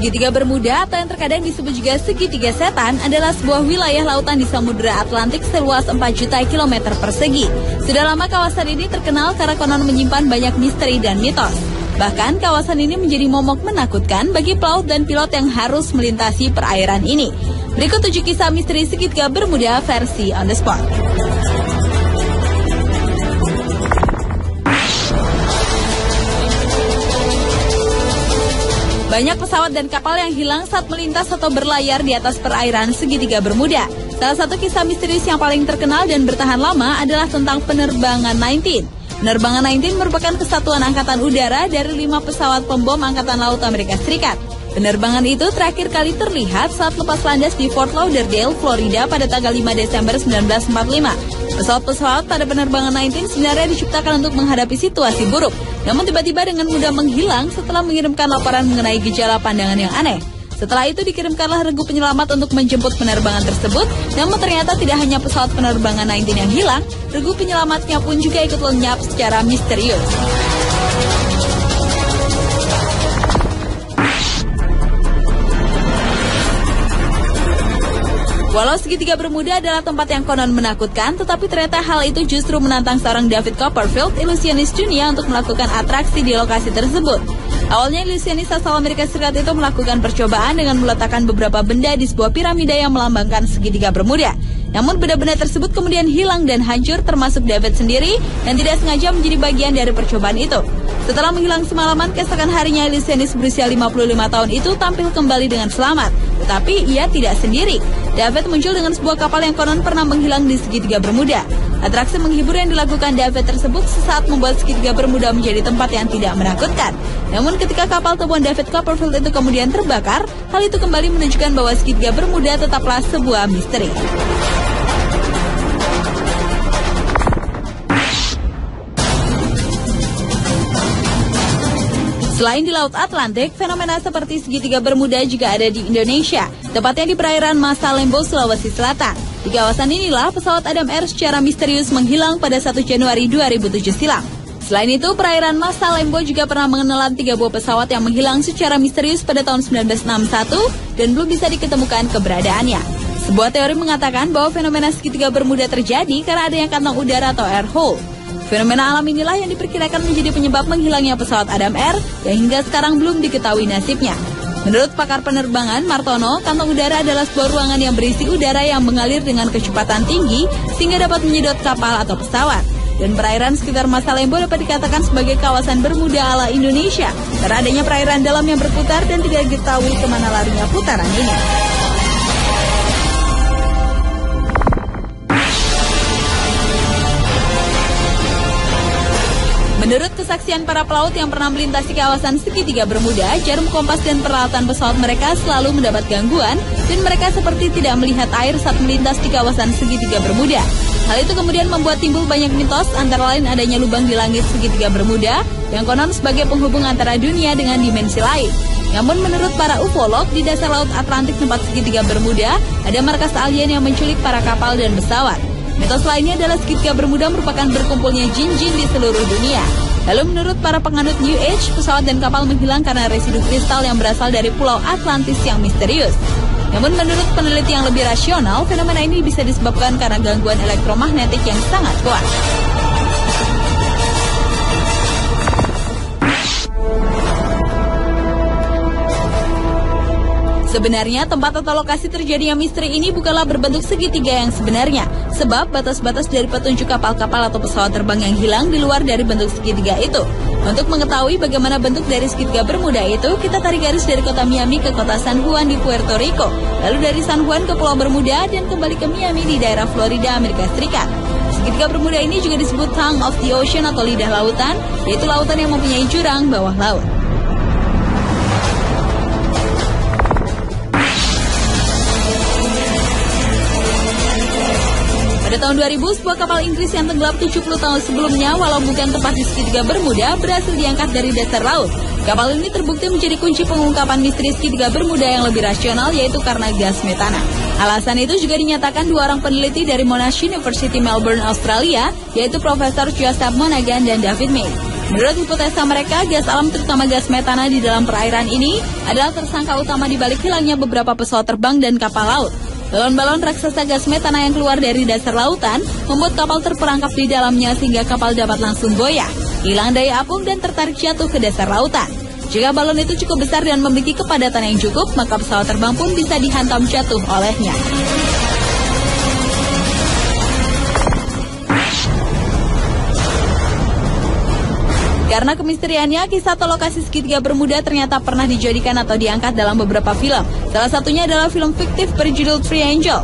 Segitiga Bermuda atau yang terkadang disebut juga segitiga setan adalah sebuah wilayah lautan di Samudra Atlantik seluas 4 juta kilometer persegi. Sudah lama kawasan ini terkenal karena konon menyimpan banyak misteri dan mitos. Bahkan kawasan ini menjadi momok menakutkan bagi pelaut dan pilot yang harus melintasi perairan ini. Berikut 7 kisah misteri Segitiga Bermuda versi On The Spot. Banyak pesawat dan kapal yang hilang saat melintas atau berlayar di atas perairan Segitiga Bermuda. Salah satu kisah misterius yang paling terkenal dan bertahan lama adalah tentang penerbangan 19. Penerbangan 19 merupakan kesatuan angkatan udara dari 5 pesawat pembom Angkatan Laut Amerika Serikat. Penerbangan itu terakhir kali terlihat saat lepas landas di Fort Lauderdale, Florida pada tanggal 5 Desember 1945. Pesawat-pesawat pada penerbangan 19 sebenarnya diciptakan untuk menghadapi situasi buruk, namun tiba-tiba dengan mudah menghilang setelah mengirimkan laporan mengenai gejala pandangan yang aneh. Setelah itu dikirimkanlah regu penyelamat untuk menjemput penerbangan tersebut, namun ternyata tidak hanya pesawat penerbangan 19 yang hilang, regu penyelamatnya pun juga ikut lenyap secara misterius. Walau Segitiga Bermuda adalah tempat yang konon menakutkan, tetapi ternyata hal itu justru menantang seorang David Copperfield, ilusionis dunia untuk melakukan atraksi di lokasi tersebut. Awalnya ilusionis asal Amerika Serikat itu melakukan percobaan dengan meletakkan beberapa benda di sebuah piramida yang melambangkan Segitiga Bermuda. Namun benda-benda tersebut kemudian hilang dan hancur, termasuk David sendiri yang tidak sengaja menjadi bagian dari percobaan itu. Setelah menghilang semalaman, keesokan harinya ilusionis berusia 55 tahun itu tampil kembali dengan selamat. Tetapi ia tidak sendiri. David muncul dengan sebuah kapal yang konon pernah menghilang di Segitiga Bermuda. Atraksi menghibur yang dilakukan David tersebut sesaat membuat Segitiga Bermuda menjadi tempat yang tidak menakutkan. Namun ketika kapal temuan David Copperfield itu kemudian terbakar, hal itu kembali menunjukkan bahwa Segitiga Bermuda tetaplah sebuah misteri. Selain di Laut Atlantik, fenomena seperti Segitiga Bermuda juga ada di Indonesia, tepatnya di perairan Masa Lembo, Sulawesi Selatan. Di kawasan inilah pesawat Adam Air secara misterius menghilang pada 1 Januari 2007 silam. Selain itu, perairan Masa Lembo juga pernah menelan 3 buah pesawat yang menghilang secara misterius pada tahun 1961 dan belum bisa diketemukan keberadaannya. Sebuah teori mengatakan bahwa fenomena Segitiga Bermuda terjadi karena adanya kantong udara atau air hole. Fenomena alam inilah yang diperkirakan menjadi penyebab menghilangnya pesawat Adam Air yang hingga sekarang belum diketahui nasibnya. Menurut pakar penerbangan Martono, kantong udara adalah sebuah ruangan yang berisi udara yang mengalir dengan kecepatan tinggi sehingga dapat menyedot kapal atau pesawat. Dan perairan sekitar Masa Lembo dapat dikatakan sebagai kawasan Bermuda ala Indonesia karena adanya perairan dalam yang berputar dan tidak diketahui kemana larinya putaran ini. Menurut kesaksian para pelaut yang pernah melintasi kawasan Segitiga Bermuda, jarum kompas dan peralatan pesawat mereka selalu mendapat gangguan dan mereka seperti tidak melihat air saat melintas di kawasan Segitiga Bermuda. Hal itu kemudian membuat timbul banyak mitos, antara lain adanya lubang di langit Segitiga Bermuda yang konon sebagai penghubung antara dunia dengan dimensi lain. Namun menurut para ufolog, di dasar Laut Atlantik tempat Segitiga Bermuda ada markas alien yang menculik para kapal dan pesawat. Mitos lainnya adalah Segitiga Bermuda merupakan berkumpulnya jin-jin di seluruh dunia. Lalu menurut para penganut New Age, pesawat dan kapal menghilang karena residu kristal yang berasal dari Pulau Atlantis yang misterius. Namun menurut peneliti yang lebih rasional, fenomena ini bisa disebabkan karena gangguan elektromagnetik yang sangat kuat. Sebenarnya tempat atau lokasi terjadinya misteri ini bukanlah berbentuk segitiga yang sebenarnya, sebab batas-batas dari petunjuk kapal-kapal atau pesawat terbang yang hilang di luar dari bentuk segitiga itu. Untuk mengetahui bagaimana bentuk dari Segitiga Bermuda itu, kita tarik garis dari kota Miami ke kota San Juan di Puerto Rico, lalu dari San Juan ke Pulau Bermuda dan kembali ke Miami di daerah Florida, Amerika Serikat. Segitiga Bermuda ini juga disebut Tongue of the Ocean atau lidah lautan, yaitu lautan yang mempunyai jurang bawah laut. Pada tahun 2000, sebuah kapal Inggris yang tenggelam 70 tahun sebelumnya, walau bukan tepat di Segitiga Bermuda, berhasil diangkat dari dasar laut. Kapal ini terbukti menjadi kunci pengungkapan misteri Segitiga Bermuda yang lebih rasional, yaitu karena gas metana. Alasan itu juga dinyatakan 2 orang peneliti dari Monash University Melbourne, Australia, yaitu Profesor Joseph Monaghan dan David May. Menurut hipotesa mereka, gas alam terutama gas metana di dalam perairan ini adalah tersangka utama di balik hilangnya beberapa pesawat terbang dan kapal laut. Balon-balon raksasa gas metana yang keluar dari dasar lautan membuat kapal terperangkap di dalamnya sehingga kapal dapat langsung goyah, hilang daya apung dan tertarik jatuh ke dasar lautan. Jika balon itu cukup besar dan memiliki kepadatan yang cukup, maka pesawat terbang pun bisa dihantam jatuh olehnya. Karena kemisteriannya, kisah atau lokasi segitiga Bermuda ternyata pernah dijadikan atau diangkat dalam beberapa film. Salah satunya adalah film fiktif berjudul Triangle.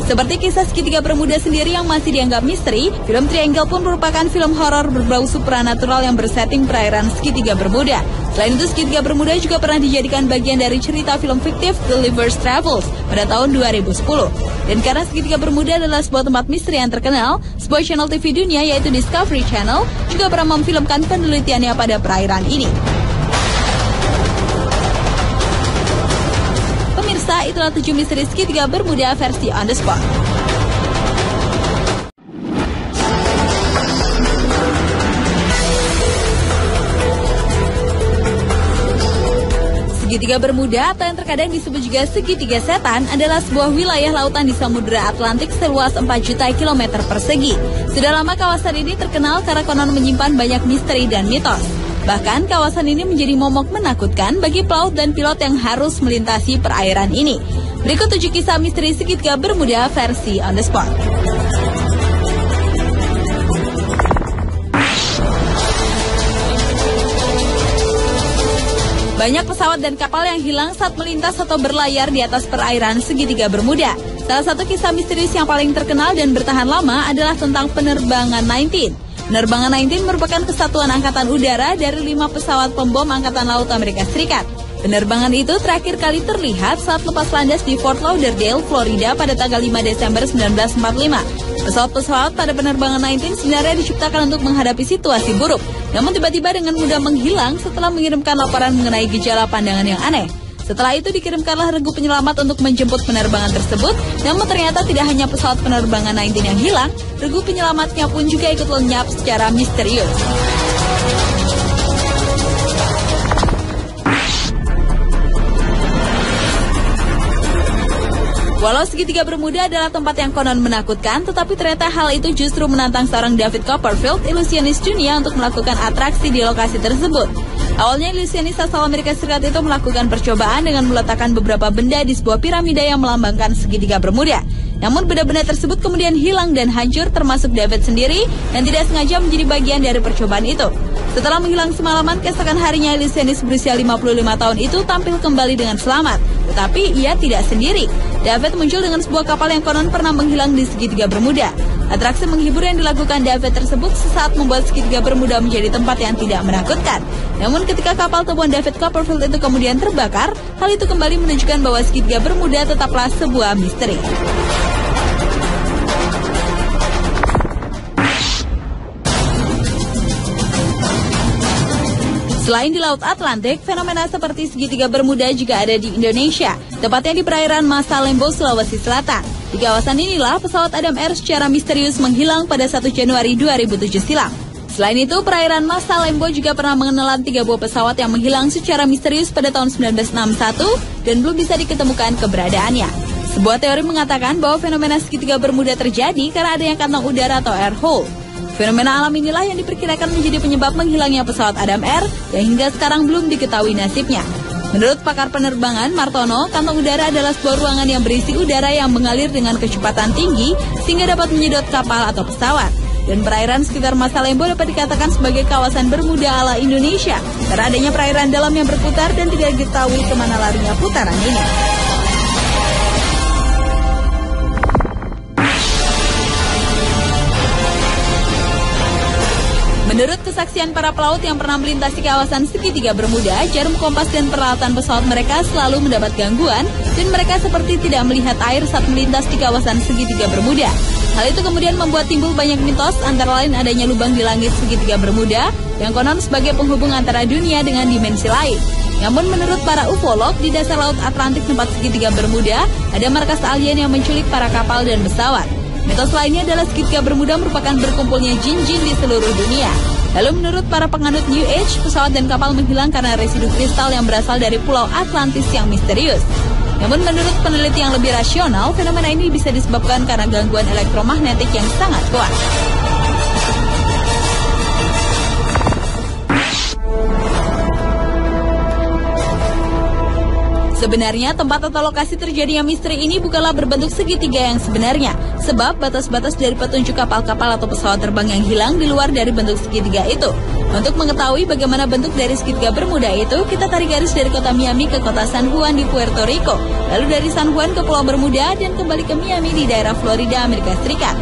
Seperti kisah segitiga Bermuda sendiri yang masih dianggap misteri, film Triangle pun merupakan film horor berbau supranatural yang bersetting perairan segitiga Bermuda. Selain itu, segitiga Bermuda juga pernah dijadikan bagian dari cerita film fiktif Gulliver's Travels pada tahun 2010. Dan karena segitiga Bermuda adalah sebuah tempat misteri yang terkenal, sebuah channel TV dunia yaitu Discovery Channel juga pernah memfilmkan penelitiannya pada perairan ini. Pemirsa, itulah 7 misteri segitiga Bermuda versi On The Spot. Segitiga Bermuda atau yang terkadang disebut juga segitiga setan adalah sebuah wilayah lautan di Samudra Atlantik seluas 4 juta kilometer persegi. Sudah lama kawasan ini terkenal karena konon menyimpan banyak misteri dan mitos. Bahkan kawasan ini menjadi momok menakutkan bagi pelaut dan pilot yang harus melintasi perairan ini. Berikut 7 kisah misteri segitiga Bermuda versi On The Spot. Banyak pesawat dan kapal yang hilang saat melintas atau berlayar di atas perairan segitiga Bermuda. Salah satu kisah misterius yang paling terkenal dan bertahan lama adalah tentang penerbangan 19. Penerbangan 19 merupakan kesatuan angkatan udara dari 5 pesawat pembom Angkatan Laut Amerika Serikat. Penerbangan itu terakhir kali terlihat saat lepas landas di Fort Lauderdale, Florida pada tanggal 5 Desember 1945. Pesawat-pesawat pada penerbangan 19 sebenarnya diciptakan untuk menghadapi situasi buruk, namun tiba-tiba dengan mudah menghilang setelah mengirimkan laporan mengenai gejala pandangan yang aneh. Setelah itu dikirimkanlah regu penyelamat untuk menjemput penerbangan tersebut, namun ternyata tidak hanya pesawat penerbangan 19 yang hilang, regu penyelamatnya pun juga ikut lenyap secara misterius. Walau segitiga Bermuda adalah tempat yang konon menakutkan, tetapi ternyata hal itu justru menantang seorang David Copperfield, ilusionis dunia untuk melakukan atraksi di lokasi tersebut. Awalnya ilusionis asal Amerika Serikat itu melakukan percobaan dengan meletakkan beberapa benda di sebuah piramida yang melambangkan segitiga Bermuda. Namun benda-benda tersebut kemudian hilang dan hancur, termasuk David sendiri, dan tidak sengaja menjadi bagian dari percobaan itu. Setelah menghilang semalaman, keesokan harinya ilusionis berusia 55 tahun itu tampil kembali dengan selamat. Tetapi ia tidak sendiri. David muncul dengan sebuah kapal yang konon pernah menghilang di segitiga Bermuda. Atraksi menghibur yang dilakukan David tersebut sesaat membuat segitiga Bermuda menjadi tempat yang tidak menakutkan. Namun ketika kapal temuan David Copperfield itu kemudian terbakar, hal itu kembali menunjukkan bahwa segitiga Bermuda tetaplah sebuah misteri. Selain di Laut Atlantik, fenomena seperti segitiga Bermuda juga ada di Indonesia, tepatnya di perairan Masa Lembo, Sulawesi Selatan. Di kawasan inilah pesawat Adam Air secara misterius menghilang pada 1 Januari 2007 silam. Selain itu, perairan Masa Lembo juga pernah mengenalan 3 buah pesawat yang menghilang secara misterius pada tahun 1961 dan belum bisa diketemukan keberadaannya. Sebuah teori mengatakan bahwa fenomena segitiga Bermuda terjadi karena adanya kantong udara atau air hole. Fenomena alam inilah yang diperkirakan menjadi penyebab menghilangnya pesawat Adam Air yang hingga sekarang belum diketahui nasibnya. Menurut pakar penerbangan Martono, kantong udara adalah sebuah ruangan yang berisi udara yang mengalir dengan kecepatan tinggi sehingga dapat menyedot kapal atau pesawat. Dan perairan sekitar Masa Lembo dapat dikatakan sebagai kawasan Bermuda ala Indonesia karena adanya perairan dalam yang berputar dan tidak diketahui kemana larinya putaran ini. Menurut kesaksian para pelaut yang pernah melintasi kawasan segitiga Bermuda, jarum kompas dan peralatan pesawat mereka selalu mendapat gangguan dan mereka seperti tidak melihat air saat melintas di kawasan segitiga Bermuda. Hal itu kemudian membuat timbul banyak mitos, antara lain adanya lubang di langit segitiga Bermuda yang konon sebagai penghubung antara dunia dengan dimensi lain. Namun menurut para ufolog, di dasar Laut Atlantik tempat segitiga Bermuda ada markas alien yang menculik para kapal dan pesawat. Mitos lainnya adalah segitiga Bermuda merupakan berkumpulnya jin-jin di seluruh dunia. Lalu menurut para penganut New Age, pesawat dan kapal menghilang karena residu kristal yang berasal dari Pulau Atlantis yang misterius. Namun menurut peneliti yang lebih rasional, fenomena ini bisa disebabkan karena gangguan elektromagnetik yang sangat kuat. Sebenarnya tempat atau lokasi terjadinya misteri ini bukanlah berbentuk segitiga yang sebenarnya, sebab batas-batas dari petunjuk kapal-kapal atau pesawat terbang yang hilang di luar dari bentuk segitiga itu. Untuk mengetahui bagaimana bentuk dari segitiga Bermuda itu, kita tarik garis dari kota Miami ke kota San Juan di Puerto Rico, lalu dari San Juan ke Pulau Bermuda dan kembali ke Miami di daerah Florida, Amerika Serikat.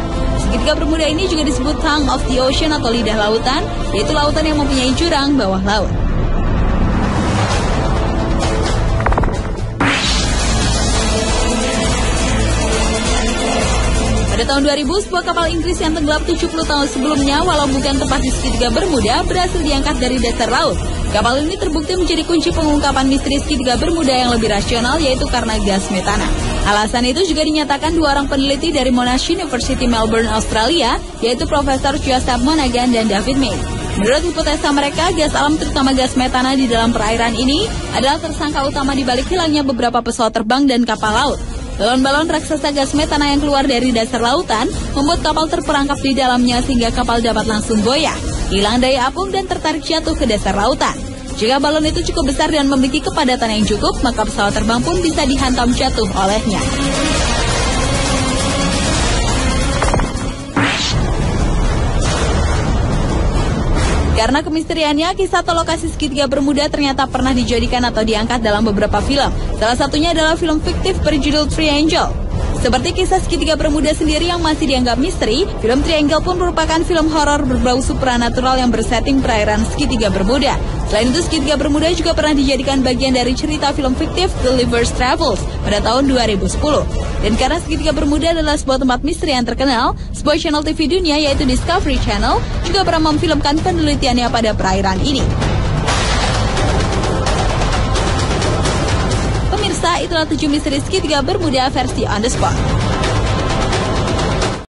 Segitiga Bermuda ini juga disebut Tongue of the Ocean atau lidah lautan, yaitu lautan yang mempunyai jurang bawah laut. Pada tahun 2000, sebuah kapal Inggris yang tenggelam 70 tahun sebelumnya, walau bukan tepat di segitiga Bermuda, berhasil diangkat dari dasar laut. Kapal ini terbukti menjadi kunci pengungkapan misteri segitiga Bermuda yang lebih rasional, yaitu karena gas metana. Alasan itu juga dinyatakan dua orang peneliti dari Monash University Melbourne, Australia, yaitu Profesor Joseph Monaghan dan David May. Menurut hipotesa mereka, gas alam terutama gas metana di dalam perairan ini adalah tersangka utama di balik hilangnya beberapa pesawat terbang dan kapal laut. Balon-balon raksasa gas metana yang keluar dari dasar lautan membuat kapal terperangkap di dalamnya sehingga kapal dapat langsung goyah, hilang daya apung dan tertarik jatuh ke dasar lautan. Jika balon itu cukup besar dan memiliki kepadatan yang cukup, maka pesawat terbang pun bisa dihantam jatuh olehnya. Karena kemisteriannya, kisah atau lokasi segitiga Bermuda ternyata pernah dijadikan atau diangkat dalam beberapa film. Salah satunya adalah film fiktif berjudul Triangle. Seperti kisah segitiga Bermuda sendiri yang masih dianggap misteri, film Triangle pun merupakan film horor berbau supranatural yang bersetting perairan segitiga Bermuda. Selain itu, segitiga Bermuda juga pernah dijadikan bagian dari cerita film fiktif Gulliver's Travels pada tahun 2010. Dan karena segitiga Bermuda adalah sebuah tempat misteri yang terkenal, sebuah channel TV dunia yaitu Discovery Channel juga pernah memfilmkan penelitiannya pada perairan ini. Pemirsa, itulah 7 misteri segitiga Bermuda versi On The Spot.